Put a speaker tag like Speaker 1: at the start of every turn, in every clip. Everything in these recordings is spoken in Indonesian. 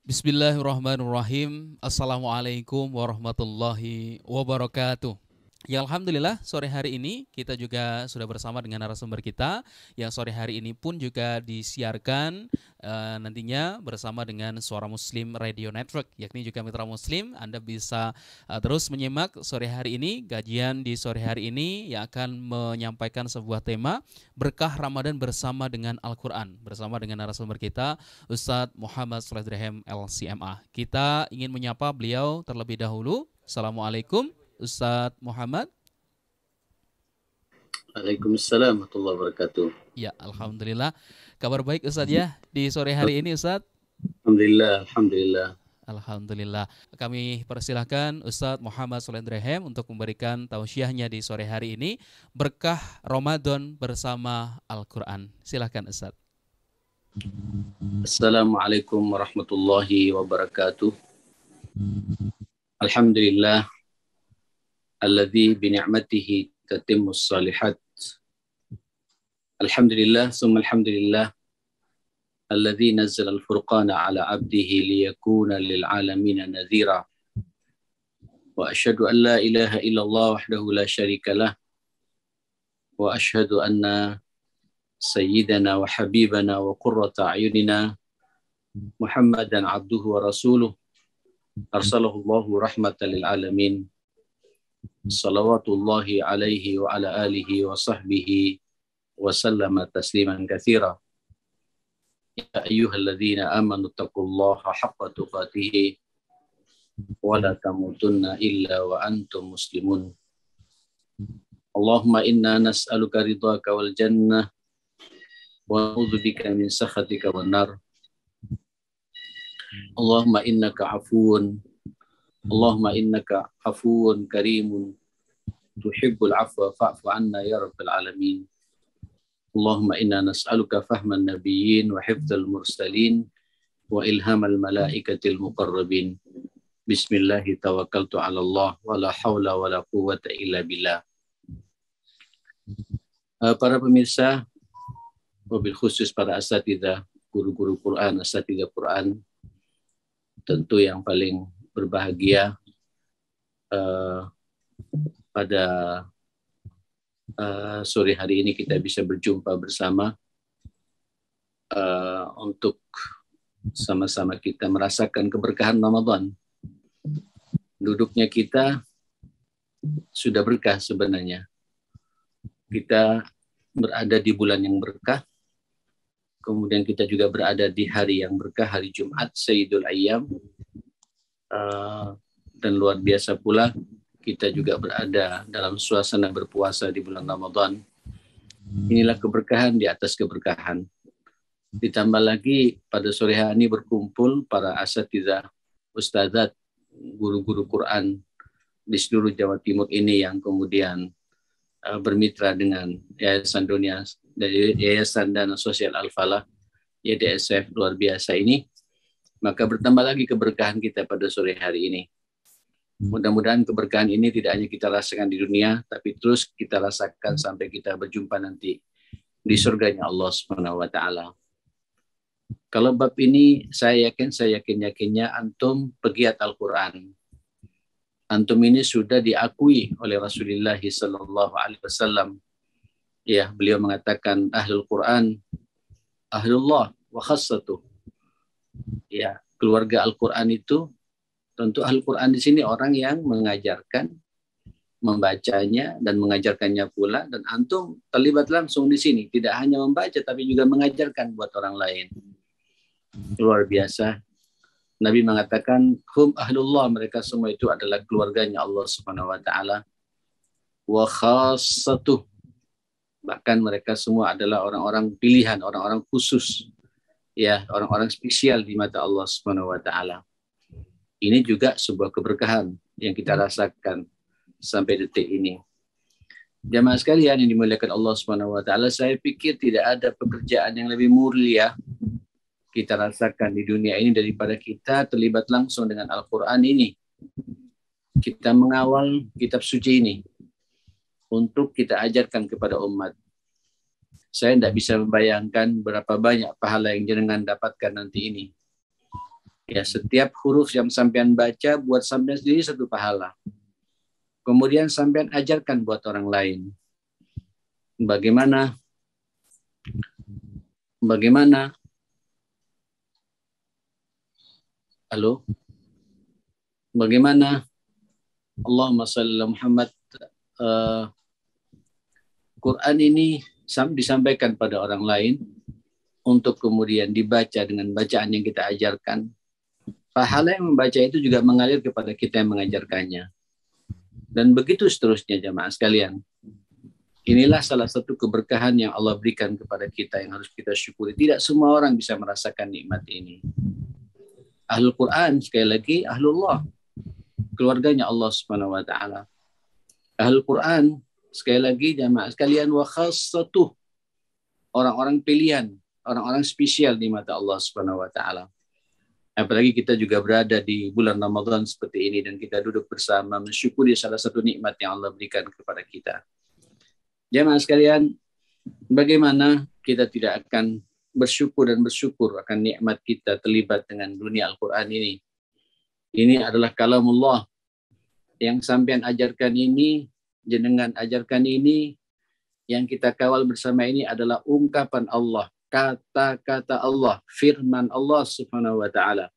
Speaker 1: Bismillahirrahmanirrahim. Assalamualaikum warahmatullahi wabarakatuh. Ya Alhamdulillah sore hari ini kita juga sudah bersama dengan narasumber kita yang sore hari ini pun juga disiarkan nantinya bersama dengan Suara Muslim Radio Network, yakni juga Mitra Muslim. Anda bisa terus menyimak sore hari ini, kajian di sore hari ini yang akan menyampaikan sebuah tema berkah Ramadan bersama dengan Al-Quran, bersama dengan narasumber kita Ustadz Muhammad Saleh Drehem LCMA. Kita ingin menyapa beliau terlebih dahulu. Assalamualaikum Ustadz Muhammad.
Speaker 2: Waalaikumsalam warahmatullahi wabarakatuh.
Speaker 1: Ya, Alhamdulillah. Kabar baik Ustadz ya di sore hari ini Ustadz?
Speaker 2: Alhamdulillah.
Speaker 1: Alhamdulillah. Kami persilahkan Ustadz Muhammad Saleh Drehem untuk memberikan tausiahnya di sore hari ini. Berkah Ramadan bersama Al-Quran. Silahkan Ustadz.
Speaker 2: Assalamualaikum warahmatullahi wabarakatuh. Alhamdulillah. Alladzi bini'matihi tatimmus salihat. Alhamdulillah, summa alhamdulillah. Alladzi nazzala al-furqana ala abdihi liyakuna lil'alamina nadhira. Wa asyhadu an la ilaha illallah wahdahu la syarika lah. Wa asyhadu anna sayyidana wa habibana wa qurrata a'yunina Muhammadan abduhu wa rasuluh. Arsalahu Allahu rahmatan lil alamin. Salawatullahi alaihi wa ala alihi wa sahbihi wa sallama tasliman katsira. Ya ayyuhalladzina amanu taqullaha haqqa tuqatih wa la tamutunna illa wa antum muslimun. Allahumma inna nas'aluka ridhaka wal jannah wa na'udzubika min sakhatika wan nar. Allahumma innaka afuwun karimun tuhibbul afwa fa'fu anna ya rabbal alamin. Allahumma inna nas'aluka fahman nabiyyin wa hifdzal mursalin wa ilhamal malaikatil muqarrabin. Bismillahi tawakkaltu 'ala Allah wa la haula wa la quwwata illa billah. Para pemirsa, wabil khusus para asatidzah, guru-guru Quran, asatidzah Quran, tentu yang paling berbahagia pada sore hari ini kita bisa berjumpa bersama untuk sama-sama kita merasakan keberkahan Ramadan. Duduknya kita sudah berkah sebenarnya. Kita berada di bulan yang berkah, kemudian kita juga berada di hari yang berkah, hari Jumat, Sayyidul Ayyam, dan luar biasa pula kita juga berada dalam suasana berpuasa di bulan Ramadan. Inilah keberkahan di atas keberkahan. Ditambah lagi pada sore hari ini berkumpul para asatidzah, ustadzat, guru-guru Quran di seluruh Jawa Timur ini yang kemudian bermitra dengan Yayasan Dana Sosial Al-Falah, YDSF luar biasa ini. Maka bertambah lagi keberkahan kita pada sore hari ini. Mudah-mudahan keberkahan ini tidak hanya kita rasakan di dunia, tapi terus kita rasakan sampai kita berjumpa nanti di surganya Allah Subhanahu wa taala. Kalau bab ini saya yakinnya antum pegiat Al-Qur'an. Antum ini sudah diakui oleh Rasulullah sallallahu alaihi wasallam. Ya, beliau mengatakan ahlul Qur'an ahlullah wa khassatuh. Ya, keluarga Al-Qur'an itu tentu Al-Quran di sini orang yang mengajarkan, membacanya dan mengajarkannya pula, dan antum terlibat langsung di sini, tidak hanya membaca tapi juga mengajarkan buat orang lain. Luar biasa. Nabi mengatakan hum ahlullah, mereka semua itu adalah keluarganya Allah Subhanahu wa taala. Wa khassatuh, bahkan mereka semua adalah orang-orang pilihan, orang-orang khusus. Ya, orang-orang spesial di mata Allah Subhanahu wa taala. Ini juga sebuah keberkahan yang kita rasakan sampai detik ini. Jamaah sekalian yang dimuliakan Allah Subhanahu wa taala, saya pikir tidak ada pekerjaan yang lebih mulia kita rasakan di dunia ini daripada kita terlibat langsung dengan Al-Qur'an ini. Kita mengawal kitab suci ini untuk kita ajarkan kepada umat. Saya tidak bisa membayangkan berapa banyak pahala yang jenengan dapatkan nanti ini. Ya, setiap huruf yang sampean baca buat sampean sendiri satu pahala. Kemudian sampean ajarkan buat orang lain. Bagaimana halo? Bagaimana Allahumma shalli ala Muhammad, Quran ini disampaikan pada orang lain untuk kemudian dibaca dengan bacaan yang kita ajarkan. Pahala yang membaca itu juga mengalir kepada kita yang mengajarkannya. Dan begitu seterusnya jamaah sekalian. Inilah salah satu keberkahan yang Allah berikan kepada kita yang harus kita syukuri. Tidak semua orang bisa merasakan nikmat ini. Ahlul Quran sekali lagi ahlullah, keluarganya Allah Subhanahu wa taala. Ahlul Quran sekali lagi jamaah sekalian wa khassatuh, orang-orang pilihan, orang-orang spesial di mata Allah Subhanahu wa taala. Apalagi kita juga berada di bulan Ramadan seperti ini dan kita duduk bersama mensyukuri salah satu nikmat yang Allah berikan kepada kita. Jamaah sekalian, bagaimana kita tidak akan bersyukur akan nikmat kita terlibat dengan dunia Al-Quran ini. Ini adalah kalamullah yang sampean ajarkan ini, jenengan ajarkan ini, yang kita kawal bersama ini adalah ungkapan Allah, kata-kata Allah, firman Allah Subhanahu wa taala.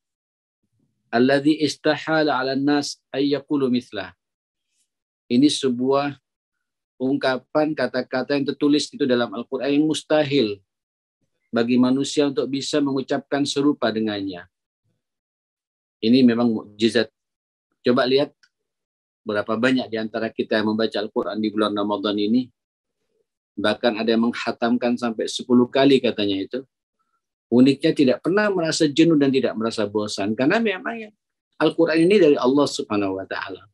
Speaker 2: Alladzi istahala 'alan nas ay yaqulu mithlah. Ini sebuah ungkapan kata-kata yang tertulis itu dalam Al-Qur'an yang mustahil bagi manusia untuk bisa mengucapkan serupa dengannya. Ini memang mukjizat. Coba lihat berapa banyak di antara kita yang membaca Al-Qur'an di bulan Ramadan ini. Bahkan ada yang menghatamkan sampai 10 kali katanya itu. Uniknya tidak pernah merasa jenuh dan tidak merasa bosan. Karena memang Al-Quran ini dari Allah Subhanahu wa ta'ala.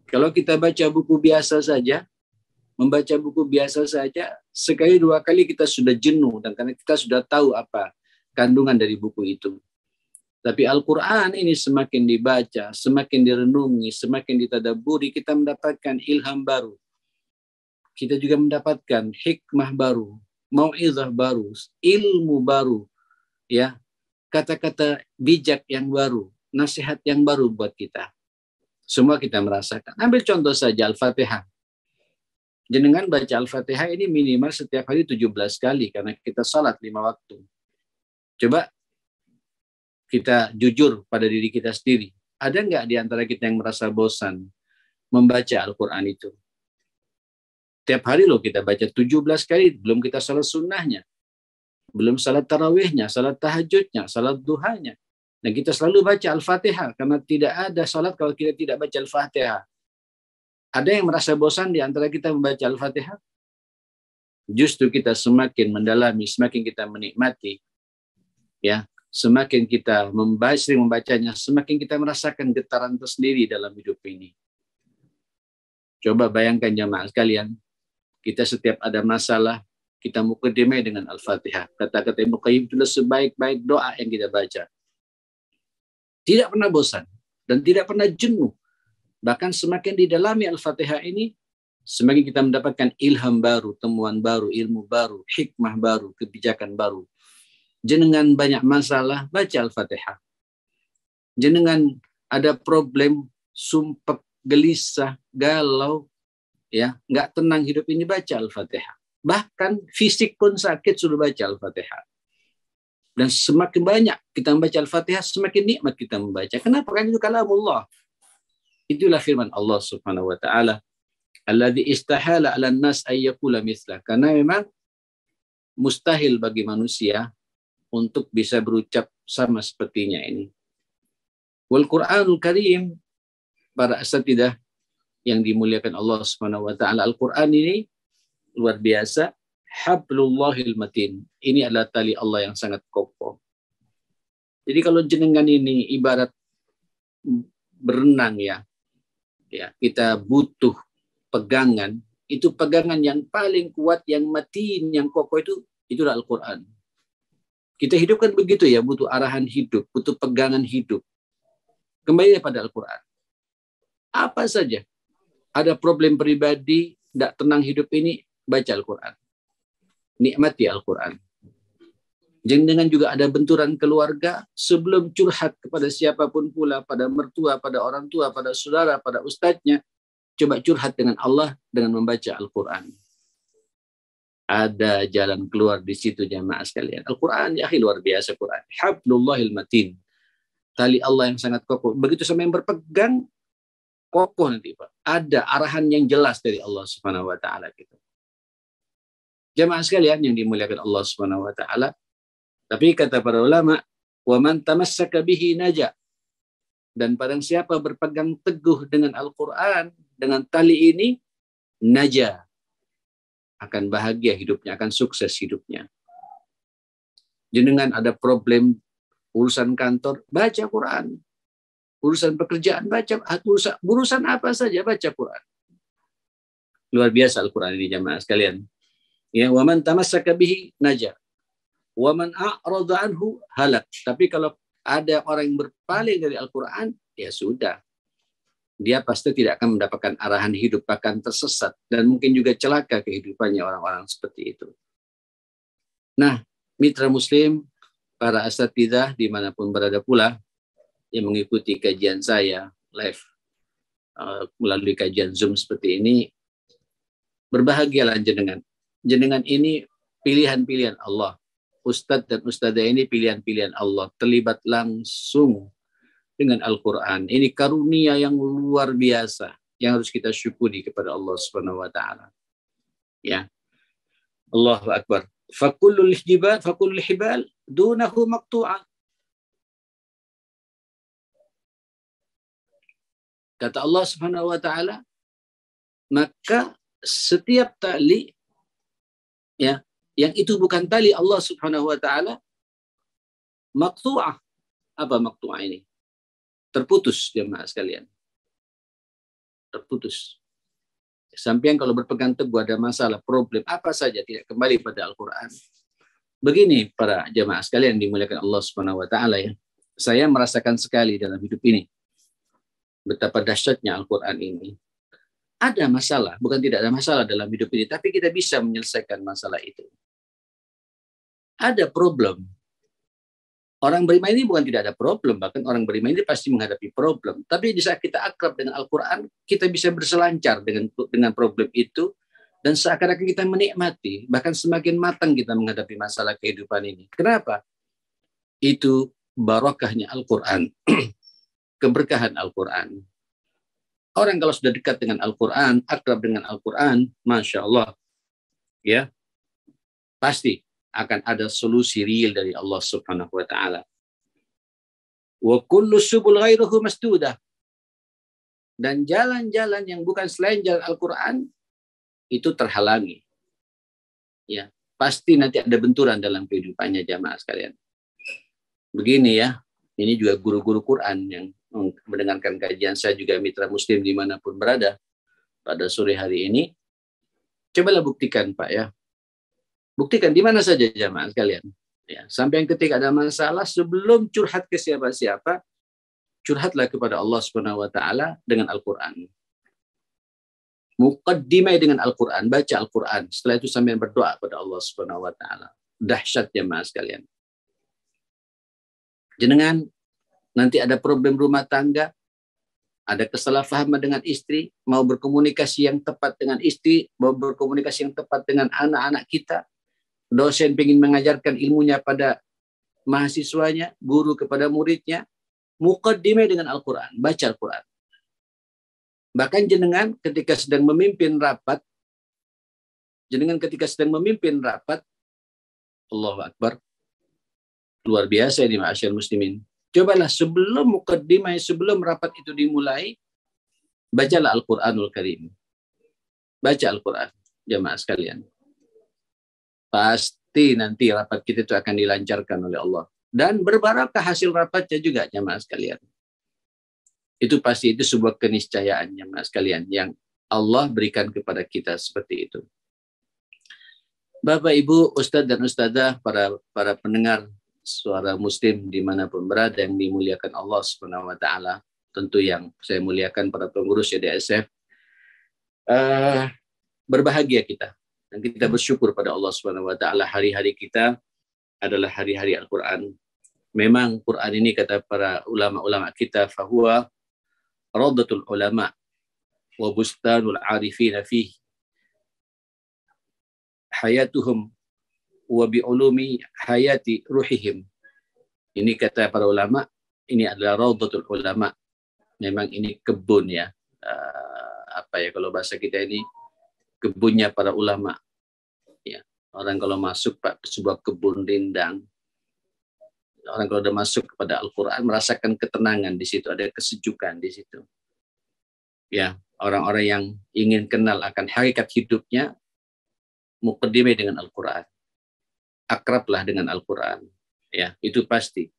Speaker 2: Kalau kita baca buku biasa saja, membaca buku biasa saja, sekali dua kali kita sudah jenuh. Dan karena kita sudah tahu apa kandungan dari buku itu. Tapi Al-Quran ini semakin dibaca, semakin direnungi, semakin ditadaburi, kita mendapatkan ilham baru. Kita juga mendapatkan hikmah baru, mau'izah baru, ilmu baru, ya, kata-kata bijak yang baru, nasihat yang baru buat kita. Semua kita merasakan. Ambil contoh saja Al-Fatihah. Jenengan baca Al-Fatihah ini minimal setiap hari 17 kali karena kita salat 5 waktu. Coba kita jujur pada diri kita sendiri. Ada nggak di antara kita yang merasa bosan membaca Al-Quran itu? Tiap hari loh kita baca 17 kali, belum kita salat sunnahnya. Belum salat tarawihnya, salat tahajudnya, salat duhanya. Dan kita selalu baca Al-Fatihah, karena tidak ada salat kalau kita tidak baca Al-Fatihah. Ada yang merasa bosan di antara kita membaca Al-Fatihah? Justru kita semakin mendalami, semakin kita menikmati, ya, semakin kita sering membacanya, semakin kita merasakan getaran tersendiri dalam hidup ini. Coba bayangkan jamaah sekalian, kita setiap ada masalah, kita mukadimah dengan Al-Fatihah. Kata-kata Ibnu Qayyim itulah sebaik-baik doa yang kita baca. Tidak pernah bosan dan tidak pernah jenuh. Bahkan semakin didalami Al-Fatihah ini, semakin kita mendapatkan ilham baru, temuan baru, ilmu baru, hikmah baru, kebijakan baru. Jenengan banyak masalah, baca Al-Fatihah. Jenengan ada problem, sumpek, gelisah, galau, ya, nggak tenang hidup ini, baca Al-Fatihah. Bahkan fisik pun sakit sudah baca Al-Fatihah. Dan semakin banyak kita membaca Al-Fatihah, semakin nikmat kita membaca. Kenapa? Karena itu kalamullah. Itulah firman Allah Subhanahu wa taala. Alladzi istahala 'alan nas ay yaqula mithla. Karena memang mustahil bagi manusia untuk bisa berucap sama sepertinya ini. Wal Qur'anul Karim, para asatidah yang dimuliakan Allah Subhanahu wa taala, Al-Qur'an ini luar biasa, hablullahil matin. Ini adalah tali Allah yang sangat kokoh. Jadi kalau jenengan ini ibarat berenang, ya, kita butuh pegangan. Itu pegangan yang paling kuat, yang matin, yang kokoh itulah Al-Quran. Kita hidup kan begitu ya, butuh arahan hidup, butuh pegangan hidup. Kembali pada Al-Quran. Apa saja, ada problem pribadi, tidak tenang hidup ini, baca Al-Quran. Nikmati Al-Quran. Jangan juga ada benturan keluarga sebelum curhat kepada siapapun pula, pada mertua, pada orang tua, pada saudara, pada ustadznya. Coba curhat dengan Allah dengan membaca Al-Quran. Ada jalan keluar di situ jamaah sekalian. Al-Quran ya luar biasa Quran. Hablullahil matin. Tali Allah yang sangat kokoh. Begitu sama yang berpegang, kokoh nanti Pak. Ada arahan yang jelas dari Allah Subhanahu wa taala gitu. Jamaah sekalian yang dimuliakan Allah Subhanahu wa taala. Tapi kata para ulama, wa man tamassaka bihi naja. Dan barang siapa berpegang teguh dengan Al-Quran, dengan tali ini, naja. Akan bahagia hidupnya, akan sukses hidupnya. Jenengan ada problem urusan kantor, baca Quran. Urusan pekerjaan, baca. Urusan apa saja, baca Quran. Luar biasa Al-Quran ini jamaah sekalian. Ya, wa man tamassaka bihi naja. Wa man a'rada anhu halak. Tapi kalau ada orang yang berpaling dari Al-Quran, ya sudah. Dia pasti tidak akan mendapatkan arahan hidup, akan tersesat. Dan mungkin juga celaka kehidupannya orang-orang seperti itu. Nah, mitra muslim, para asatidzah dimanapun berada pula, yang mengikuti kajian saya live melalui kajian Zoom seperti ini, berbahagialah jenengan. Jenengan ini pilihan-pilihan Allah. Ustadz dan ustadzah ini pilihan-pilihan Allah, terlibat langsung dengan Al-Quran. Ini karunia yang luar biasa yang harus kita syukuri kepada Allah Subhanahu wa taala. Ya. Allahu akbar. Fakullul hibal dunahu maqtu'ah. Kata Allah Subhanahu wa taala, maka setiap tali ya yang itu bukan tali Allah Subhanahu wa taala, maqtu'ah. Apa maqtu'ah ini? Terputus jemaah sekalian. Terputus. Sampai kalau berpegang teguh ada masalah, problem apa saja tidak kembali pada Al-Quran. Begini para jemaah sekalian dimuliakan Allah Subhanahu wa taala ya. Saya merasakan sekali dalam hidup ini betapa dahsyatnya Al-Quran ini. Ada masalah, bukan tidak ada masalah dalam hidup ini, tapi kita bisa menyelesaikan masalah itu. Ada problem. Orang beriman ini bukan tidak ada problem, bahkan orang beriman ini pasti menghadapi problem. Tapi di saat kita akrab dengan Al-Quran, kita bisa berselancar dengan problem itu, dan seakan-akan kita menikmati, bahkan semakin matang kita menghadapi masalah kehidupan ini. Kenapa? Itu barokahnya Al-Quran, keberkahan Al-Quran. Orang kalau sudah dekat dengan Al-Quran, akrab dengan Al-Quran, Masya Allah, ya, pasti akan ada solusi real dari Allah Subhanahu wa taala. Wa kullu subul ghairuhu masdudah. Dan jalan-jalan yang bukan selain jalan Al-Qur'an itu terhalangi. Ya, pasti nanti ada benturan dalam kehidupannya jamaah sekalian. Begini ya, ini juga guru-guru Quran yang mendengarkan kajian saya juga mitra muslim dimanapun berada pada sore hari ini. Cobalah buktikan Pak ya. Buktikan di mana saja jamaah sekalian. Ya, sampai yang ketika ada masalah sebelum curhat ke siapa-siapa, curhatlah kepada Allah Subhanahu wa taala dengan Al-Qur'an. Muqaddimai dengan Al-Qur'an, baca Al-Qur'an. Setelah itu sampai berdoa kepada Allah Subhanahu wa taala. Dahsyat jamaah sekalian. Jenengan nanti ada problem rumah tangga, ada kesalahpahaman dengan istri, mau berkomunikasi yang tepat dengan istri, mau berkomunikasi yang tepat dengan anak-anak kita. Dosen ingin mengajarkan ilmunya pada mahasiswanya, guru kepada muridnya, muqaddimah dengan Al-Quran, baca Al-Quran. Bahkan jenengan ketika sedang memimpin rapat, Allahu Akbar, luar biasa ini ma'asyar muslimin. Cobalah sebelum muqaddimah, sebelum rapat itu dimulai, bacalah Al-Quranul Karim. Baca Al-Quran, jamaah sekalian. Pasti nanti rapat kita itu akan dilancarkan oleh Allah. Dan berbarakah hasil rapatnya juga jamaah sekalian. Itu pasti itu sebuah keniscayaan jamaah sekalian yang Allah berikan kepada kita seperti itu. Bapak, Ibu, Ustadz dan Ustadzah, para pendengar suara muslim dimanapun berada yang dimuliakan Allah Subhanahu wa taala. Tentu yang saya muliakan para pengurus YDSF. Berbahagia kita. Dan kita bersyukur pada Allah Subhanahu wa taala hari-hari kita adalah hari-hari Al-Quran. Memang Quran ini kata para ulama-ulama kita, fahuwa radatul ulama wa bustanul arifina fihi hayatuhum wa bi'ulumi hayati ruhihim. Ini kata para ulama, ini adalah radatul ulama. Memang ini kebun ya. Kalau bahasa kita ini kebunnya para ulama. Ya. Orang kalau masuk ke sebuah kebun rindang, orang kalau sudah masuk kepada Al-Quran merasakan ketenangan di situ, ada kesejukan di situ. Ya, orang-orang yang ingin kenal akan hakikat hidupnya, muqaddimah dengan Al-Quran. Akrablah dengan Al-Quran. Ya, itu pasti.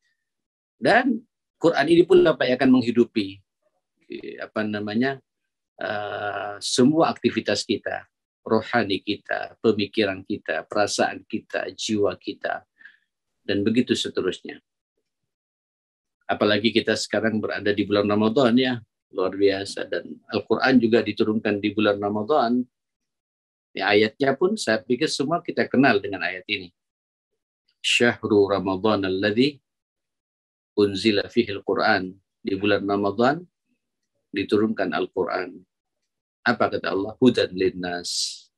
Speaker 2: Dan Quran ini pula Pak akan menghidupi semua aktivitas kita, rohani kita, pemikiran kita, perasaan kita, jiwa kita, dan begitu seterusnya. Apalagi kita sekarang berada di bulan Ramadan ya, luar biasa. Dan Al-Quran juga diturunkan di bulan Ramadan. Ya, ayatnya pun saya pikir semua kita kenal dengan ayat ini. Syahrul Ramadan alladzi unzila fihi al-Quran. Di bulan Ramadan diturunkan Al-Quran. Apa kata Allah? Hudan linnas.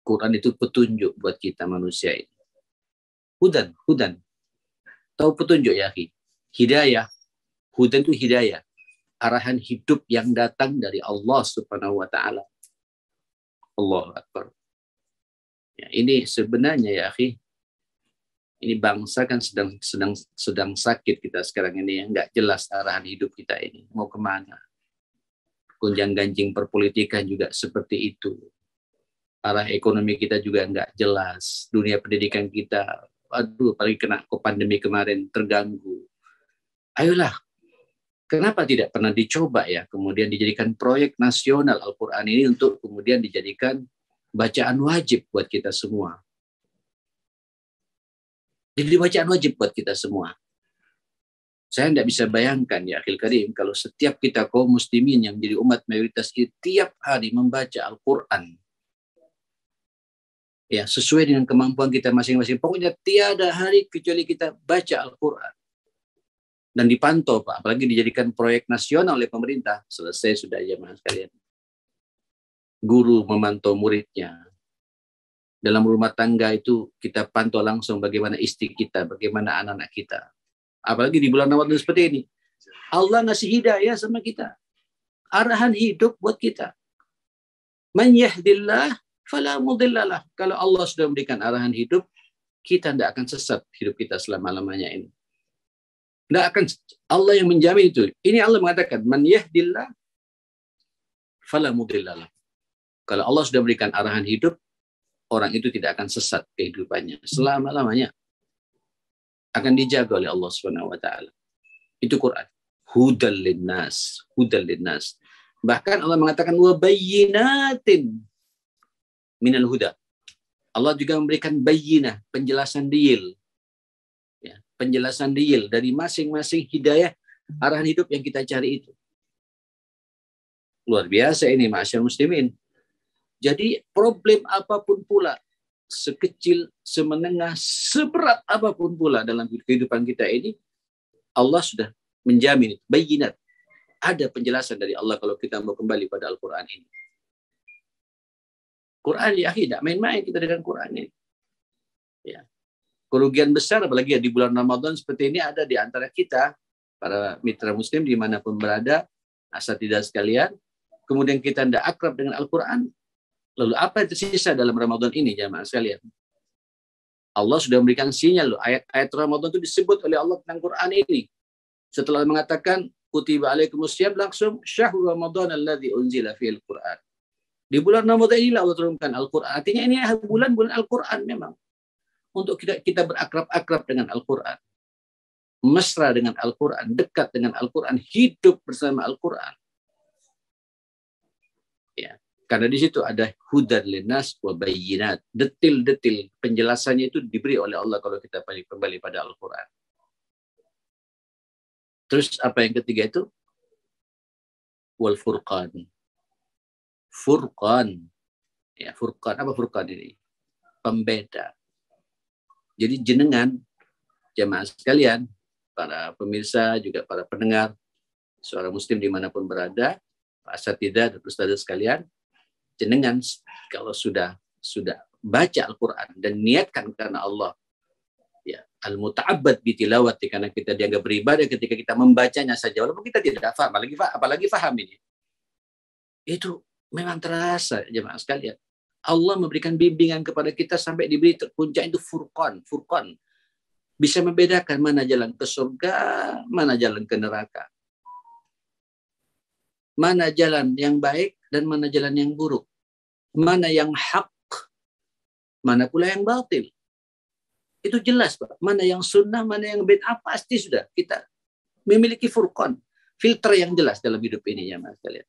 Speaker 2: Quran itu petunjuk buat kita manusia ini. Hudan. Tahu petunjuk ya, hidayah. Hudan itu hidayah. Arahan hidup yang datang dari Allah Subhanahu wa taala. Allahu Akbar. Ya, ini sebenarnya ya, ini bangsa kan sedang sakit kita sekarang ini ya, nggak jelas arahan hidup kita ini mau kemana. Gonjang-ganjing perpolitikan juga seperti itu. Arah ekonomi kita juga nggak jelas. Dunia pendidikan kita, apalagi kena pandemi kemarin terganggu. Ayolah, kenapa tidak pernah dicoba ya, kemudian dijadikan proyek nasional Al-Quran ini untuk kemudian dijadikan bacaan wajib buat kita semua. Jadi bacaan wajib buat kita semua. Saya tidak bisa bayangkan ya Akhil Karim, kalau setiap kita kaum muslimin yang menjadi umat mayoritas kita tiap hari membaca Al-Quran. Ya, sesuai dengan kemampuan kita masing-masing. Pokoknya tiada hari kecuali kita baca Al-Quran. Dan dipantau Pak, apalagi dijadikan proyek nasional oleh pemerintah. Selesai sudah jemaah sekalian. Guru memantau muridnya. Dalam rumah tangga itu kita pantau langsung bagaimana istri kita, bagaimana anak-anak kita. Apalagi di bulan Ramadan seperti ini. Allah ngasih hidayah sama kita. Arahan hidup buat kita. Man yahdillah fala mudhillalah. Kalau Allah sudah memberikan arahan hidup, kita tidak akan sesat hidup kita selama-lamanya ini. Tidak akan, Allah yang menjamin itu. Ini Allah mengatakan, man yahdillah fala mudhillalah. Kalau Allah sudah memberikan arahan hidup, orang itu tidak akan sesat kehidupannya selama-lamanya. Akan dijaga oleh Allah Subhanahu wa taala. Itu Quran. Hudal linnas, hudal linnas. Bahkan Allah mengatakan wa bayyinatin minal huda. Allah juga memberikan bayyinah, penjelasan real. Ya, penjelasan real dari masing-masing hidayah arahan hidup yang kita cari itu. Luar biasa ini ma'asyar muslimin. Jadi problem apapun pula, sekecil, semenengah, seberat apapun pula dalam kehidupan kita ini, Allah sudah menjamin, bayyinat. Ada penjelasan dari Allah kalau kita mau kembali pada Al-Quran ini. Quran ya, tidak main-main kita dengan Quran ini. Ya. Kerugian besar, apalagi di bulan Ramadan seperti ini ada di antara kita, para mitra muslim dimanapun berada, asatidzah sekalian, kemudian kita tidak akrab dengan Al-Quran, lalu apa yang tersisa dalam Ramadan ini jamaah sekalian? Allah sudah memberikan sinyal, ayat-ayat Ramadan itu disebut oleh Allah tentang Quran ini. Setelah mengatakan kutiba alaikumusiyam, langsung syahrul Ramadan alladzi unzila fihil Quran. Di bulan Ramadan inilah Allah turunkan Al-Quran. Artinya ini bulan-bulan Al-Quran memang. Untuk kita berakrab-akrab dengan Al-Quran. Mesra dengan Al-Quran, dekat dengan Al-Quran, hidup bersama Al-Quran. Ya. Karena di situ ada hudan linnas wa bayyinat. Detil-detil penjelasannya itu diberi oleh Allah kalau kita kembali pada Al-Quran. Terus apa yang ketiga itu? Wal furqan. Furqan. Ya, furqan. Apa furqan ini? Pembeda. Jadi jenengan, jamaah sekalian, para pemirsa, juga para pendengar, seorang muslim dimanapun berada, Pak Asatidzah dan Ustadzah sekalian, jenengan kalau sudah baca Al-Quran dan niatkan karena Allah, ya, al-muta'abbad bitilawati, karena kita dianggap beribadah ketika kita membacanya saja, walaupun kita tidak paham, apalagi paham ini. Itu memang terasa, jemaah sekalian. Allah memberikan bimbingan kepada kita sampai diberi puncak itu furqan. Bisa membedakan mana jalan ke surga, mana jalan ke neraka. Mana jalan yang baik dan mana jalan yang buruk. Mana yang hak, mana pula yang batil. Itu jelas, Pak. Mana yang sunnah, mana yang bid'ah, pasti sudah kita memiliki furqan, filter yang jelas dalam hidup ini, ya Mas kalian.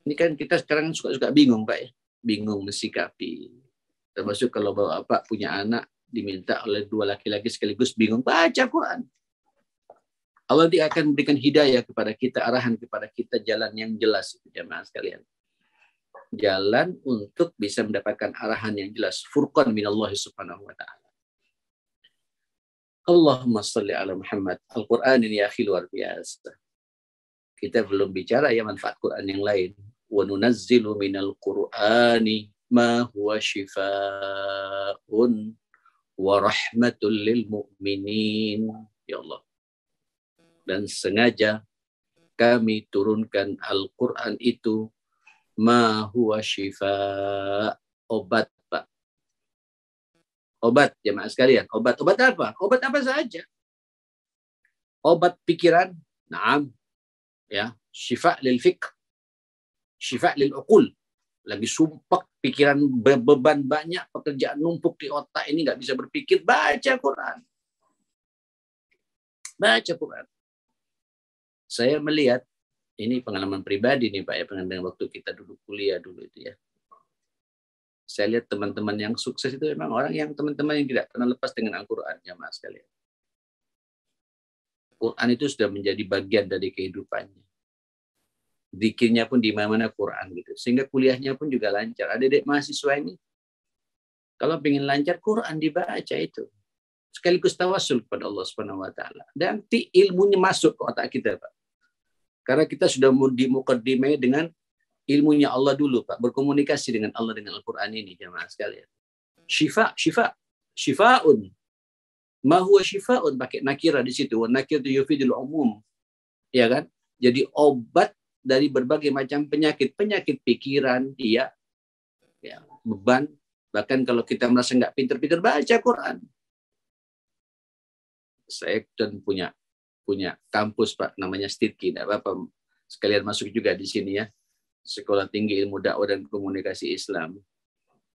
Speaker 2: Ini kan kita sekarang suka bingung, Pak, ya. Bingung mensikapi. Termasuk kalau Bapak punya anak, diminta oleh dua laki-laki sekaligus bingung, baca Quran. Allah dia akan memberikan hidayah kepada kita, arahan kepada kita, jalan yang jelas, jemaah sekalian. Jalan untuk bisa mendapatkan arahan yang jelas. Furqan minallahi subhanahu wa ta'ala. Allahumma salli ala Muhammad. Al-Quran ini ya luar biasa. Kita belum bicara ya manfaat Quran yang lain. Wa nunazzilu minal Qur'ani ma huwa shifaa'un wa rahmatul lil mu'minin. Ya Allah. Dan sengaja kami turunkan Al-Quran itu ma huwa shifa', obat, Pak. Obat, jemaah sekalian. Obat apa? Obat apa saja. Obat pikiran, naam. Ya, syifa' lil fiqh. Syifa' lil uqul. Lagi sumpek, pikiran beban banyak, pekerjaan numpuk di otak ini nggak bisa berpikir, baca Quran. Baca Quran. Saya melihat, ini pengalaman pribadi nih Pak ya, pengalaman waktu kita dulu kuliah dulu itu ya. Saya lihat teman-teman yang sukses itu memang orang yang teman-teman yang tidak pernah lepas dengan Al-Quran, jamaah sekalian. Quran itu sudah menjadi bagian dari kehidupannya. Zikirnya pun di mana-mana Quran gitu. Sehingga kuliahnya pun juga lancar. Adik-adik mahasiswa ini, kalau ingin lancar, Quran dibaca itu. Sekaligus tawasul kepada Allah Subhanahu wa taala. Dan ilmunya masuk ke otak kita, Pak. Karena kita sudah dimuqaddimai dengan ilmunya Allah dulu, Pak. Berkomunikasi dengan Allah dengan Al-Quran ini, jemaah sekalian. Syifa'un. Ma huwa syifa'un, pakai nakirah di situ. Nakir itu yufidul umum. Ya kan? Jadi obat dari berbagai macam penyakit. Penyakit pikiran, ya, beban. Bahkan kalau kita merasa nggak pinter-pinter, baca Quran. Saya dan punya kampus, Pak, namanya Stidki, tidak apa-apa sekalian masuk juga di sini ya, Sekolah Tinggi Ilmu Dakwah dan Komunikasi Islam.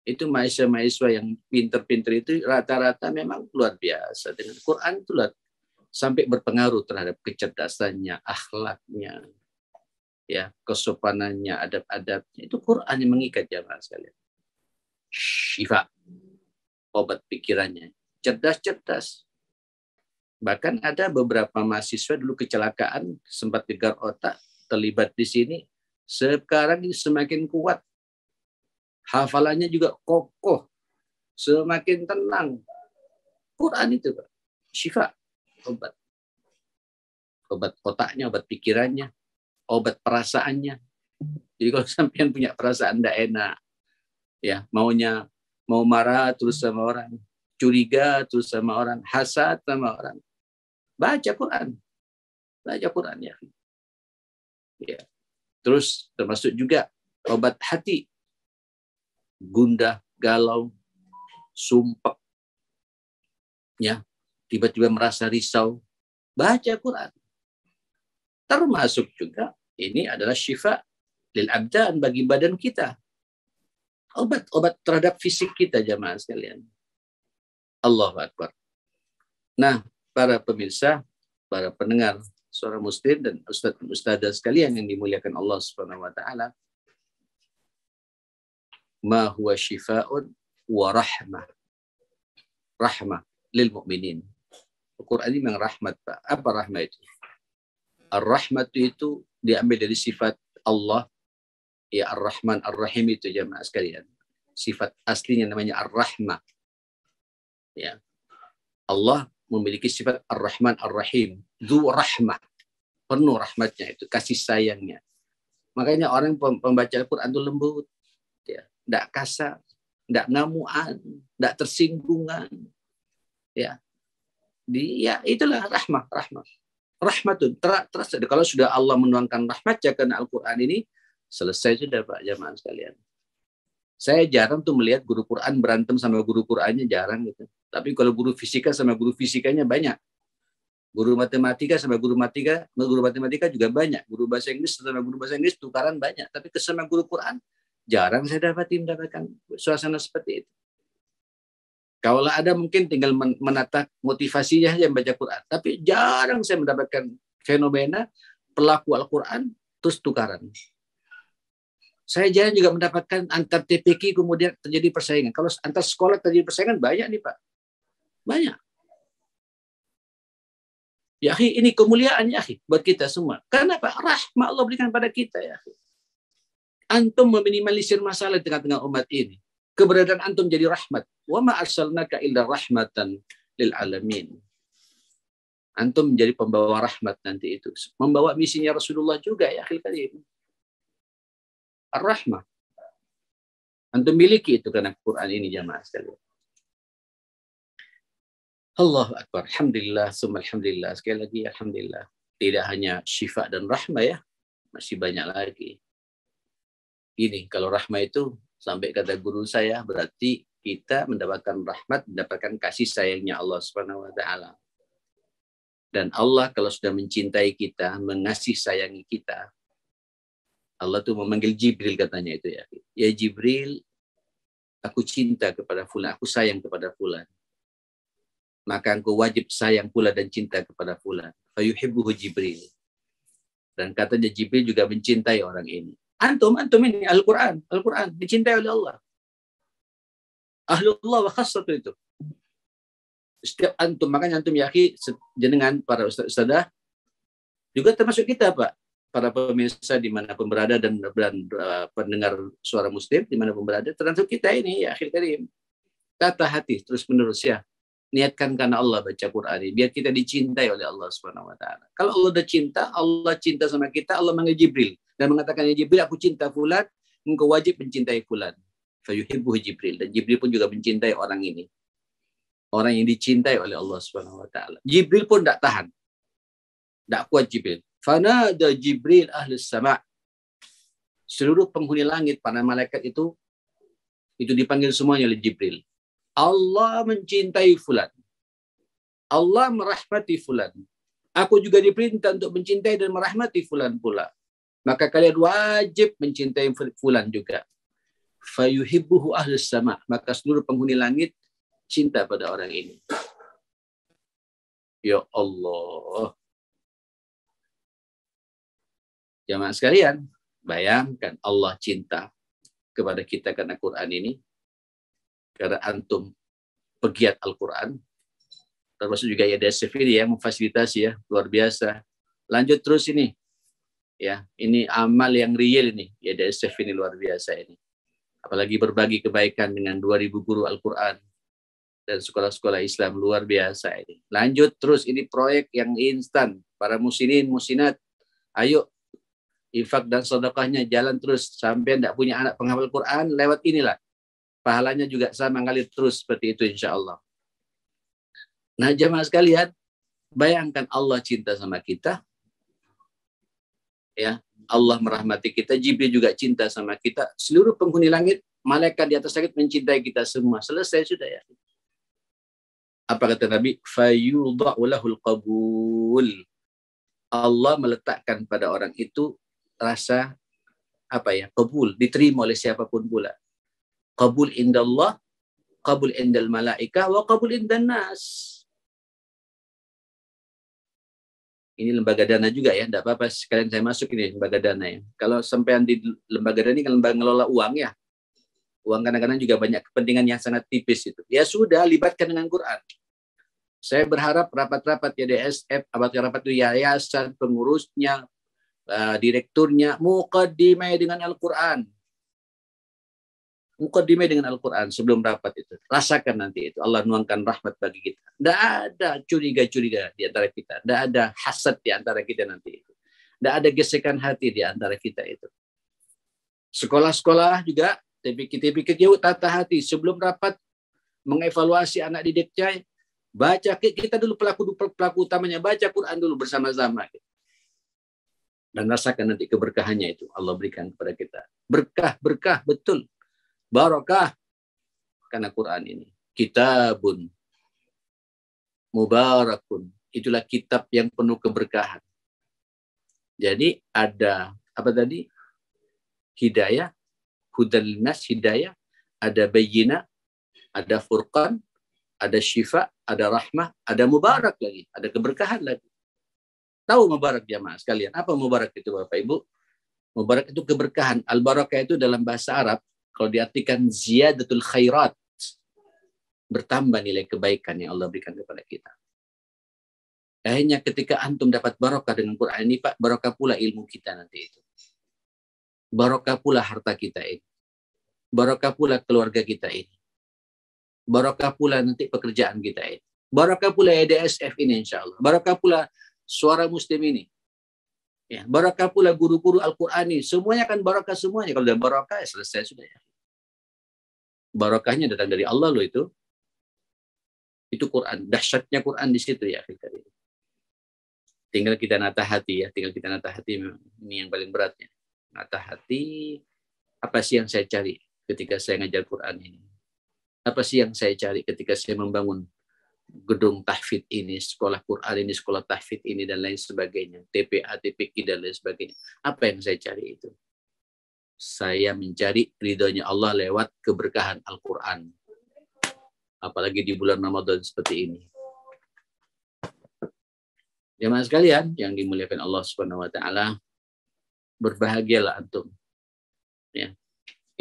Speaker 2: Itu mahasiswa yang pinter-pinter itu rata-rata memang luar biasa dengan Quran itu sampai berpengaruh terhadap kecerdasannya, akhlaknya, ya, kesopanannya, adab-adabnya. Itu Quran yang mengikat jamaah sekalian. Syifa, obat pikirannya, cerdas. Bahkan ada beberapa mahasiswa dulu kecelakaan, sempat gegar otak, terlibat di sini. Sekarang ini semakin kuat. Hafalannya juga kokoh. Semakin tenang. Quran itu, Pak. Syifa, obat. Obat otaknya, obat pikirannya, obat perasaannya. Jadi kalau sampean punya perasaan tidak enak, ya, mau marah terus sama orang, curiga terus sama orang, hasad sama orang, baca Quran. Baca Quran ya. Ya. Terus termasuk juga obat hati. Gundah, galau, sumpek. Ya, tiba-tiba merasa risau. Baca Quran. Termasuk juga ini adalah syifa lil abdan, bagi badan kita. Obat terhadap fisik kita, jamaah sekalian. Allahu Akbar. Nah, para pemirsa, para pendengar suara muslim dan ustadzah sekalian yang dimuliakan Allah Subhanahu wa taala, ma huwa syifaa'un wa rahmah. Rahmah lil mu'minin. Al-Quran ini memang rahmat, Pak. Apa rahmat itu? Ar-rahmat itu diambil dari sifat Allah, ya, Ar-Rahman Ar-Rahim itu, jamaah sekalian. Sifat aslinya namanya Ar-Rahmah. Ya, Allah memiliki sifat Ar-Rahman Ar-Rahim, Dzu Rahmah, penuh rahmatnya, itu kasih sayangnya. Makanya orang pembaca Al-Quran itu lembut, ya, tidak kasar, tidak ngamuan, tidak tersinggungan, ya. Ya itulah rahmah. Rahmatun. Terus kalau sudah Allah menuangkan rahmatnya ke Al-Quran ini, selesai sudah Pak jamaah sekalian. Saya jarang tuh melihat guru Quran berantem sama guru Qurannya, jarang gitu. Tapi kalau guru fisika sama guru fisikanya banyak. Guru matematika sama guru matematika juga banyak. Guru bahasa Inggris sama guru bahasa Inggris tukaran banyak. Tapi sama guru Quran jarang saya mendapatkan suasana seperti itu. Kalau ada mungkin tinggal menata motivasinya saja membaca Quran. Tapi jarang saya mendapatkan fenomena pelaku Al-Quran terus tukaran. Saya jarang juga mendapatkan antar TPQ kemudian terjadi persaingan. Kalau antar sekolah terjadi persaingan banyak nih Pak. Banyak. Ya akhi, ini kemuliaan ya akhi buat kita semua. Karena Pak, rahmat Allah berikan pada kita ya akhi. Antum meminimalisir masalah di tengah-tengah umat ini. Keberadaan antum jadi rahmat. Wa ma arsalnaka illa rahmatan lil alamin. Antum menjadi pembawa rahmat nanti itu. Membawa misinya Rasulullah juga ya akhir karim. Ar-Rahmah. Antum miliki itu karena Quran ini jamaah sekalian. Allahu Akbar. Alhamdulillah, summa alhamdulillah. Sekali lagi alhamdulillah. Tidak hanya syifa dan rahmah ya. Masih banyak lagi. Ini kalau rahmah itu sampai kata guru saya berarti kita mendapatkan rahmat, mendapatkan kasih sayangnya Allah Subhanahu wa taala. Dan Allah kalau sudah mencintai kita, mengasihi sayangi kita, Allah tuh memanggil Jibril katanya itu ya. Ya Jibril, aku cinta kepada fulan, aku sayang kepada fulan. Maka engkau wajib sayang pula dan cinta kepada fulan. Fayuhibbuhu Jibril. Dan katanya Jibril juga mencintai orang ini. Antum ini Al-Quran dicintai oleh Allah. Ahlullah wa khassatu itu. Setiap antum, makanya antum yaki jenengan para ustaz-ustazah juga termasuk kita Pak, para pemirsa dimanapun berada dan pendengar suara muslim dimanapun berada, termasuk kita ini ya akhir karim. Tata hati terus menerus ya. Niatkan karena Allah baca Quran ini biar kita dicintai oleh Allah Subhanahu wa taala. Kalau Allah udah cinta, Allah cinta sama kita, Allah manggil Jibril dan mengatakan ya Jibril aku cinta fulan, engkau wajib mencintai fulan. Fayuhibbuhu Jibril, dan Jibril pun juga mencintai orang ini. Orang yang dicintai oleh Allah Subhanahu wa taala. Jibril pun tidak tahan. Tidak kuat Jibril. Fanada Jibril ahlus sama'. Seluruh penghuni langit para malaikat itu dipanggil semuanya oleh Jibril. Allah mencintai fulan. Allah merahmati fulan. Aku juga diperintah untuk mencintai dan merahmati fulan pula. Maka kalian wajib mencintai fulan juga. Fayuhibbuhu ahlus sama'. Maka seluruh penghuni langit cinta pada orang ini. Ya Allah. Jamaah sekalian, bayangkan Allah cinta kepada kita karena Quran ini. Karena antum pegiat Al-Quran. Termasuk juga YDSF ini yang memfasilitasi ya, luar biasa. Lanjut terus ini. Ya, ini amal yang real ini. YDSF ini luar biasa ini. Apalagi berbagi kebaikan dengan 2000 guru Al-Quran dan sekolah-sekolah Islam, luar biasa ini. Lanjut terus, ini proyek yang instan. Para muslimin, muslinat, ayo infak dan sedekahnya jalan terus. Sampai tidak punya anak penghafal Quran, lewat inilah. Pahalanya juga sama ngalir terus seperti itu insya Allah. Nah jamaah sekalian, bayangkan Allah cinta sama kita. Ya, Allah merahmati kita, Jibril juga cinta sama kita. Seluruh penghuni langit, malaikat di atas langit mencintai kita semua. Selesai sudah ya. Apa kata Nabi? Fayudha'u lahul qabul. Allah meletakkan pada orang itu rasa qabul, diterima oleh siapapun pula. Qabul indallah, qabul indal malaika, wa qabul indan nas. Ini lembaga dana juga ya, tidak apa-apa sekalian saya masuk ini lembaga dana ya. Kalau sampai di lembaga dana ini kan lembaga ngelola uang ya. Uang kadang-kadang juga banyak kepentingan yang sangat tipis itu. Ya sudah, libatkan dengan Quran. Saya berharap rapat-rapat YDSF, rapat itu yayasan, pengurusnya, direkturnya, muqaddimah dengan Al-Quran. Mukaddimah dengan Al-Quran sebelum rapat itu. Rasakan nanti itu. Allah nuangkan rahmat bagi kita. Tidak ada curiga-curiga di antara kita. Tidak ada hasad di antara kita nanti itu. Tidak ada gesekan hati di antara kita itu. Sekolah-sekolah juga, TPK yuk tata hati. Sebelum rapat, mengevaluasi anak didiknya, baca, kita dulu pelaku utamanya, baca Quran dulu bersama-sama. Dan rasakan nanti keberkahannya itu Allah berikan kepada kita. Berkah, betul. Barakah. Karena Quran ini. Kitabun. Mubarakun. Itulah kitab yang penuh keberkahan. Jadi ada, apa tadi? Hidayah. Hudan linnas, hidayah. Ada bayyinah. Ada furqan. Ada syifa. Ada rahmah. Ada mubarak lagi. Ada keberkahan lagi. Tahu mubarak jamaah sekalian? Apa mubarak itu Bapak Ibu? Mubarak itu keberkahan. Al-barakah itu dalam bahasa Arab, kalau diartikan ziyadatul khairat. Bertambah nilai kebaikan yang Allah berikan kepada kita. Akhirnya ketika antum dapat barakah dengan Quran ini, Pak, barakah pula ilmu kita nanti itu. Barakah pula harta kita ini. Barakah pula keluarga kita ini. Barakah pula nanti pekerjaan kita ini. Barakah pula EDSF ini insya Allah. Barakah pula Suara Muslim ini. Ya, barakah pula guru-guru Al-Quran ini. Semuanya kan barakah semuanya. Kalau udah barakah ya selesai sudah ya. Barakahnya datang dari Allah loh itu. Itu Quran. Dahsyatnya Quran di situ ya. Tinggal kita nata hati ya. Tinggal kita nata hati. Ini yang paling beratnya. Nata hati. Apa sih yang saya cari ketika saya ngajar Quran ini? Apa sih yang saya cari ketika saya membangun gedung tahfidz ini, sekolah Quran ini, sekolah tahfidz ini, dan lain sebagainya. TPA, TPQ, dan lain sebagainya. Apa yang saya cari itu? Saya mencari ridhonya Allah lewat keberkahan Al-Quran. Apalagi di bulan Ramadan seperti ini. Jemaah sekalian yang dimuliakan Allah Subhanahu wa taala, berbahagialah antum. Ya.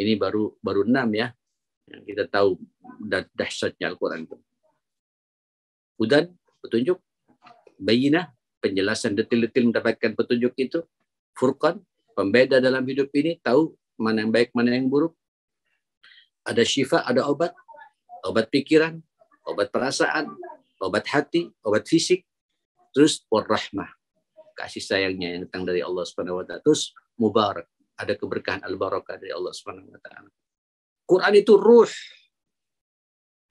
Speaker 2: Ini baru 6 ya. Yang kita tahu dahsyatnya Al-Quran itu. Hudan, petunjuk. Bayyinah, penjelasan detail-detail mendapatkan petunjuk itu. Furqan, pembeda dalam hidup ini, tahu mana yang baik, mana yang buruk. Ada syifa, ada obat. Obat pikiran, obat perasaan, obat hati, obat fisik. Terus warahmah, kasih sayangnya yang datang dari Allah Subhanahu wa taala. Terus mubarak, ada keberkahan al-barakah dari Allah Subhanahu wa taala. Quran itu ruh,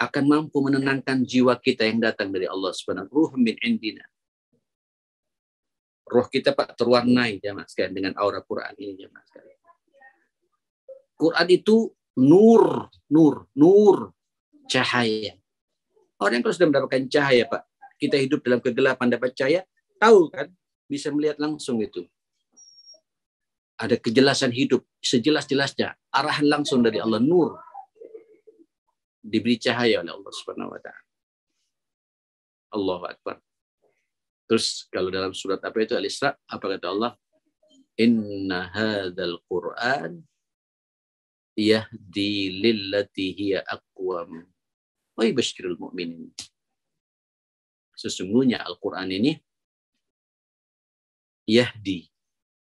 Speaker 2: akan mampu menenangkan jiwa kita yang datang dari Allah Subhanahu wa taala. Ruh min indina. Roh kita Pak terwarnai jemaah sekalian dengan aura Quran ini jemaah sekalian. Quran itu nur, cahaya. Orang yang kalau sudah mendapatkan cahaya Pak, kita hidup dalam kegelapan dapat cahaya, tahu kan? Bisa melihat langsung itu. Ada kejelasan hidup, sejelas-jelasnya, arahan langsung dari Allah, nur. Diberi cahaya oleh Allah Subhanahu wa taala. Allahu Akbar. Terus kalau dalam surat apa itu Al-Isra, apa kata Allah? Inna hadzal Qur'an yahdi lillati hiya aqwam wa yubashshirul mu'minin. Sesungguhnya Al-Quran ini yahdi,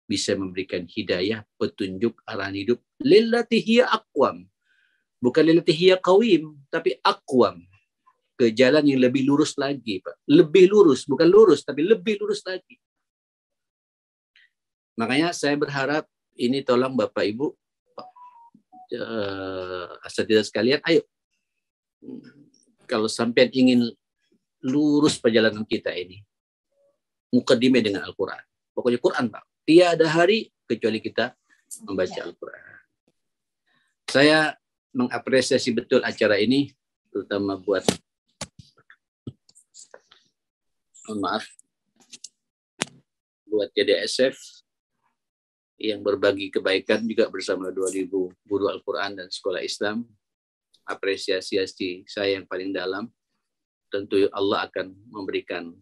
Speaker 2: bisa memberikan hidayah, petunjuk, arahan hidup lillati hiya aqwam. Bukan lillati hiya qawim, tapi aqwam. Ke jalan yang lebih lurus lagi, Pak. Lebih lurus, bukan lurus, tapi lebih lurus lagi. Makanya saya berharap ini tolong Bapak Ibu, asatidzah sekalian, ayo. Kalau sampai ingin lurus perjalanan kita ini, mukaddimah dengan Al-Quran. Pokoknya Quran, Pak. Tiada hari kecuali kita membaca Al-Quran. Saya mengapresiasi betul acara ini, terutama buat buat JDSF yang berbagi kebaikan juga bersama 2.000 guru Al-Quran dan sekolah Islam. Apresiasi saya yang paling dalam. Tentu Allah akan memberikan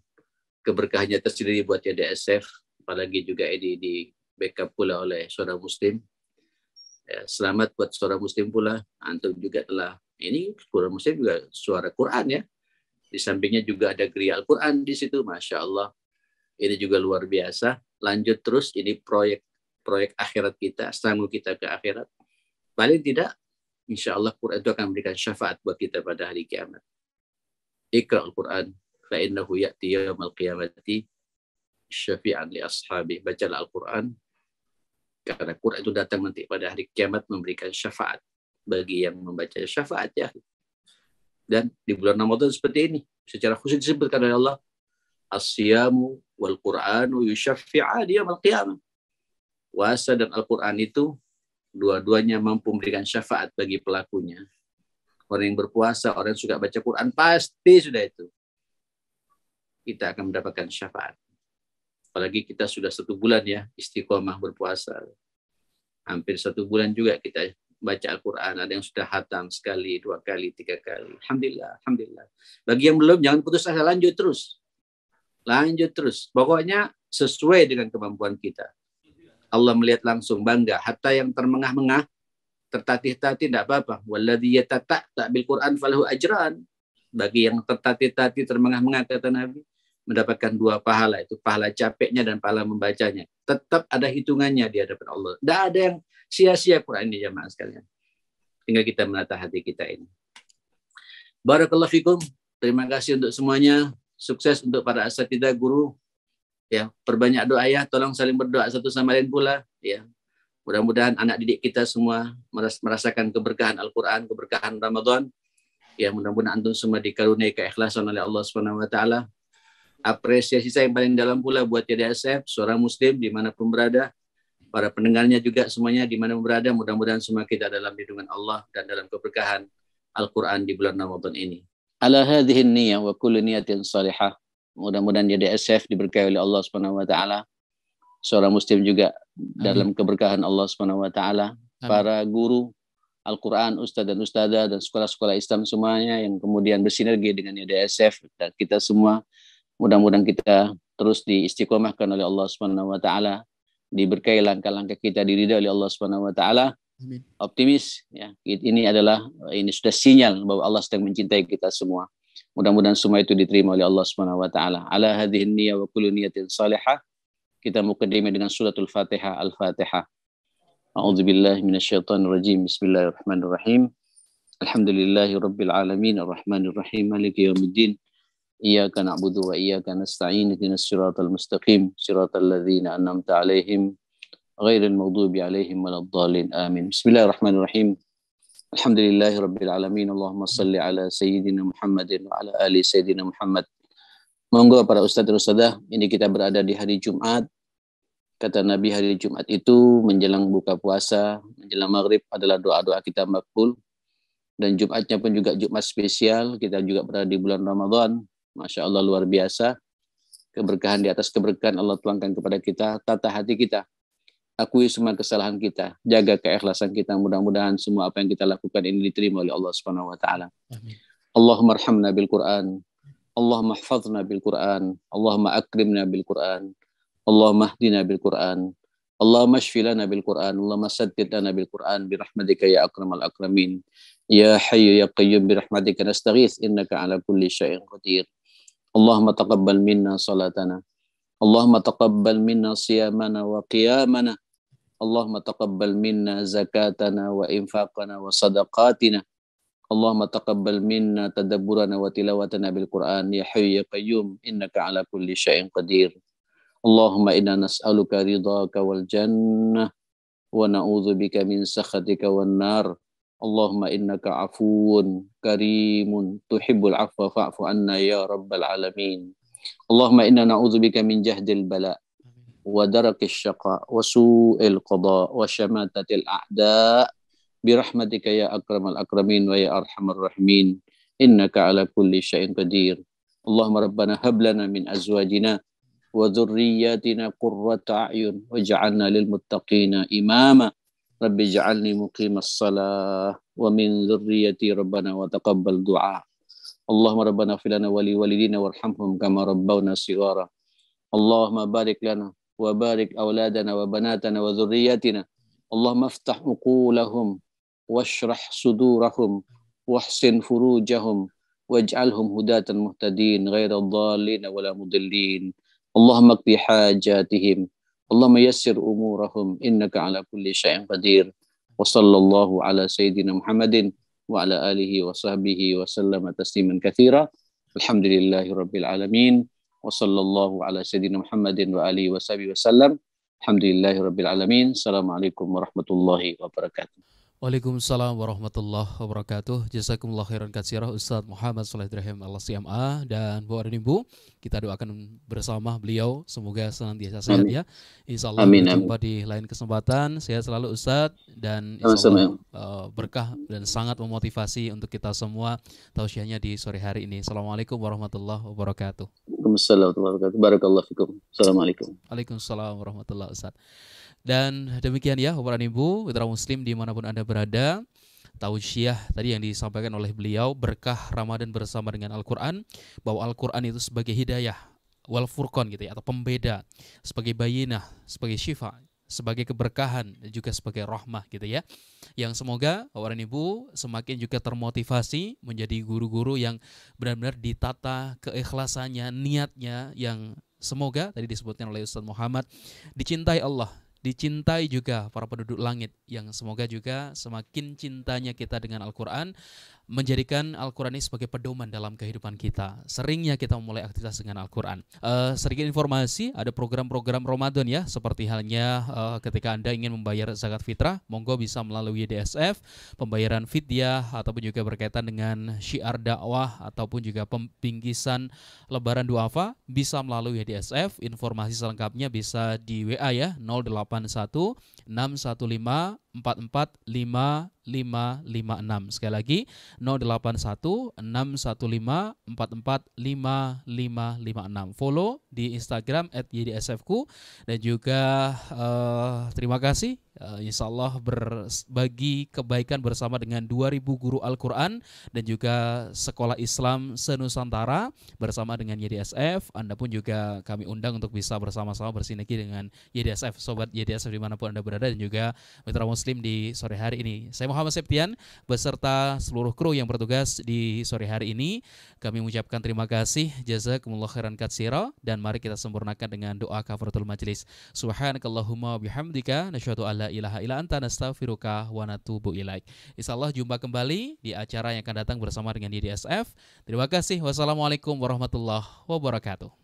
Speaker 2: keberkahannya tersendiri buat JDSF, apalagi juga ini di backup pula oleh saudara Muslim. Ya, selamat buat saudara Muslim pula. Antum juga telah, ini saudara Muslim juga suara Quran ya. Di sampingnya juga ada geria Al-Quran di situ, Masya Allah. Ini juga luar biasa. Lanjut terus, ini proyek akhirat kita, sambung kita ke akhirat. Paling tidak insya Allah Quran itu akan memberikan syafaat buat kita pada hari kiamat. Iqra al-Quran fa innahu ya'ti yaumal qiyamati syafi'an li ashabi. Bacalah Al-Quran karena Quran itu datang nanti pada hari kiamat memberikan syafaat bagi yang membaca. Syafaat ya. Dan di bulan Ramadan seperti ini secara khusus disebutkan oleh Allah, as-siyamu wal Qur'anu yusyaffi'ani yaumal qiyamah. Puasa dan Al-Quran itu dua-duanya mampu memberikan syafaat bagi pelakunya. Orang yang berpuasa, orang yang suka baca Quran, pasti sudah itu kita akan mendapatkan syafaat. Apalagi kita sudah 1 bulan ya istiqomah berpuasa. Hampir 1 bulan juga kita baca Al-Quran. Ada yang sudah hatam sekali, 2 kali, 3 kali. Alhamdulillah, alhamdulillah. Bagi yang belum, jangan putus asa, lanjut terus. Lanjut terus. Pokoknya sesuai dengan kemampuan kita. Allah melihat langsung, bangga. Hatta yang termengah-mengah, tertatih-tatih tidak apa-apa. Walladzi yatata' bil Quran falahu ajran. Bagi yang tertatih-tatih, termengah-mengah, kata Nabi, mendapatkan 2 pahala. Itu pahala capeknya dan pahala membacanya. Tetap ada hitungannya di hadapan Allah. Tidak ada yang sia-sia Quran ini, jamaah sekalian. Tinggal kita menata hati kita ini. Barakallahu fikum. Terima kasih untuk semuanya. Sukses untuk para asatidzah, guru. Ya, perbanyak doa ya. Tolong saling berdoa satu sama lain pula. Ya. Mudah-mudahan anak didik kita semua merasakan keberkahan Al-Quran, keberkahan Ramadan. Ya, mudah-mudahan antum semua dikaruniai keikhlasan oleh Allah Subhanahu wa taala. Apresiasi saya yang paling dalam pula buat YDSF, seorang muslim dimanapun berada, para pendengarnya juga semuanya dimanapun berada, mudah-mudahan semua kita dalam lindungan Allah dan dalam keberkahan Al-Quran di bulan Ramadan ini. Ala hadhihi niyyah wa kullu niyatin salihah. Mudah-mudahan YDSF diberkahi oleh Allah Subhanahu wa taala. Seorang muslim juga dalam keberkahan Allah Subhanahu wa taala. Para guru Al-Quran, ustadz dan ustadzah dan sekolah-sekolah Islam semuanya yang kemudian bersinergi dengan YDSF dan kita semua, mudah-mudahan kita terus diistiqomahkan oleh Allah Subhanahu wa taala, diberkahi langkah-langkah kita, diridhai oleh Allah Subhanahu wa taala. Optimis ya. Ini sudah sinyal bahwa Allah sedang mencintai kita semua. Mudah-mudahan semua itu diterima oleh Allah Subhanahu wa taala. Ala hadhihi niyyah wa kullu niyatin salihah. Kita muqaddimah dengan suratul Fatihah, Al-Fatihah. A'udzubillahi minasyaitonir rajim. Bismillahirrahmanirrahim. Alhamdulillahirabbil alamin, arrahmanir rahim, maliki yaumiddin. Iyyaka na'budu wa iyyaka nasta'in. Ihdinas siratal mustaqim, siratal ladzina an'amta 'alaihim ghairil maghdubi 'alaihim waladdallin. Amin. Bismillahirrahmanirrahim. Alhamdulillahirabbil alamin. Allahumma shalli ala sayyidina Muhammadin wa ala ali sayyidina Muhammad. Monggo para ustadz dan ustadzah, ini kita berada di hari Jumat. Kata Nabi, hari Jumat itu menjelang buka puasa, menjelang maghrib adalah doa-doa kita makbul. Dan Jumatnya pun juga Jumat spesial, kita juga berada di bulan Ramadan. Masya Allah, luar biasa. Keberkahan di atas keberkahan Allah tuangkan kepada kita, tata hati kita. Akui semua kesalahan kita, jaga keikhlasan kita. Mudah-mudahan semua apa yang kita lakukan ini diterima oleh Allah Subhanahu wa taala. Allahumma arhamna bil Quran. Allahumma hafazna bil Quran. Allahumma akrimna bil Quran. Allahumma hdina bil Quran. Allahumma shfi lana bil Quran. Allahumma saddid lana bil Quran birahmatika ya akramal akramin. Ya hayyu ya qayyum birahmatika nastaghits innaka ala kulli syai'in qadir. Allahumma taqabbal minna salatana. Allahumma taqabbal minna siyamana wa qiyamana. Allahumma taqabbal minna zakatana wa infaqana wa sadaqatina. Allahumma taqabbal minna tadabburana wa tilawatana bil Quran ya hayyu ya qayyum innaka ala kulli syai'in qadir. Allahumma inna nas'aluka ridhaka wal jannah wa na'udzubika min sakhatika wan nar. Allahumma innaka afuwun karimun tuhibbul afwa fa'fu anna ya rabbal alamin. Allahumma inna na'udzubika min jahdil bala wa darakis syaqa wa su'il qada wa syamatatil a'da birahmatika ya akramal akramin wa ya arhamar rahimin innaka ala kulli syai'in qadir. Allahumma rabbana hab lana min azwajina wa dhurriyyatina qurrata a'yun waj'alna lil muttaqina imama. Rabbi ij'alni muqimas shalah wa min dhurriyyati rabbana wa taqabbal du'a. Allahumma rabbana ighfir lana wa li walidina warhamhum kama rabbawna shighara. Allahumma barik lana wa barik auladana wa banatana wa dhurriyyatina. Allahumma iftah uqulahum washrah sudurahum wahsin furujahum waj'alhum hudatan muhtadin ghairal dhalin wala mudillin. Allahumma qdi hajatihim. Allahumma yassir umurahum innaka ala kulli syai'in qadir. Wa sallallahu ala sayyidina Muhammadin wa ala alihi wa sahbihi wa sallama tasliman katsira. Alhamdulillahi rabbil alamin. Wa sallallahu ala sayyidina Muhammadin wa alihi wa sahbihi wa sallam. Alhamdulillahi rabbil alamin. Assalamualaikum warahmatullahi wabarakatuh.
Speaker 1: Waalaikumsalam warahmatullahi wabarakatuh. Jazakumullah khairan katsirah Ustaz Muhammad Shalih Ibrahim Al-CMA. Dan Bu dan Ibu, kita doakan bersama beliau semoga senantiasa sehat ya. Insyaallah berjumpa di lain kesempatan. Sehat selalu Ustaz, dan insyaallah berkah dan sangat memotivasi untuk kita semua tausiahnya di sore hari ini. Assalamualaikum warahmatullahi wabarakatuh.
Speaker 2: Waalaikumsalam warahmatullahi wabarakatuh. Barakallahu fikum. Assalamualaikum.
Speaker 1: Waalaikumsalam warahmatullahi wabarakatuh Ustaz. Dan demikian ya Bapak dan Ibu, mitra muslim dimanapun Anda berada, tausiah tadi yang disampaikan oleh beliau, berkah Ramadan bersama dengan Al-Quran, bahwa Al-Quran itu sebagai hidayah, wal furqan gitu ya, atau pembeda, sebagai bayinah, sebagai syifa, sebagai keberkahan, dan juga sebagai rahmah gitu ya. Yang semoga Bapak dan Ibu semakin juga termotivasi menjadi guru-guru yang benar-benar ditata keikhlasannya, niatnya, yang semoga tadi disebutkan oleh Ustaz Muhammad, dicintai Allah, dicintai juga para penduduk langit, yang semoga juga semakin cintanya kita dengan Al-Quran menjadikan Al-Quran ini sebagai pedoman dalam kehidupan kita. Seringnya kita memulai aktivitas dengan Al-Quran. Sedikit informasi, ada program-program Ramadan ya, seperti halnya ketika Anda ingin membayar zakat fitrah, monggo bisa melalui YDSF, pembayaran fidyah, ataupun juga berkaitan dengan syiar dakwah, ataupun juga pembingkisan lebaran duafa, bisa melalui YDSF. Informasi selengkapnya bisa di WA ya, 081 615 445556. Sekali lagi 081 615 445556. Follow di Instagram @ydsfku, dan juga terima kasih insya Allah berbagi kebaikan bersama dengan 2000 guru Al-Quran dan juga sekolah Islam se-Nusantara bersama dengan YDSF. Anda pun juga kami undang untuk bisa bersama-sama bersinergi dengan YDSF, sobat YDSF dimanapun Anda berada, dan juga mitra muslim di sore hari ini. Saya Muhammad Septian beserta seluruh kru yang bertugas di sore hari ini, kami mengucapkan terima kasih, jazakumullah khairan katsira, dan mari kita sempurnakan dengan doa kafaratul majlis. Subhanakallahumma bihamdika nasyhadu alla ilaha illa anta nastaghfiruka wa natubu ilaik. Insyaallah jumpa kembali di acara yang akan datang bersama dengan YDSF. Terima kasih. Wassalamualaikum warahmatullahi wabarakatuh.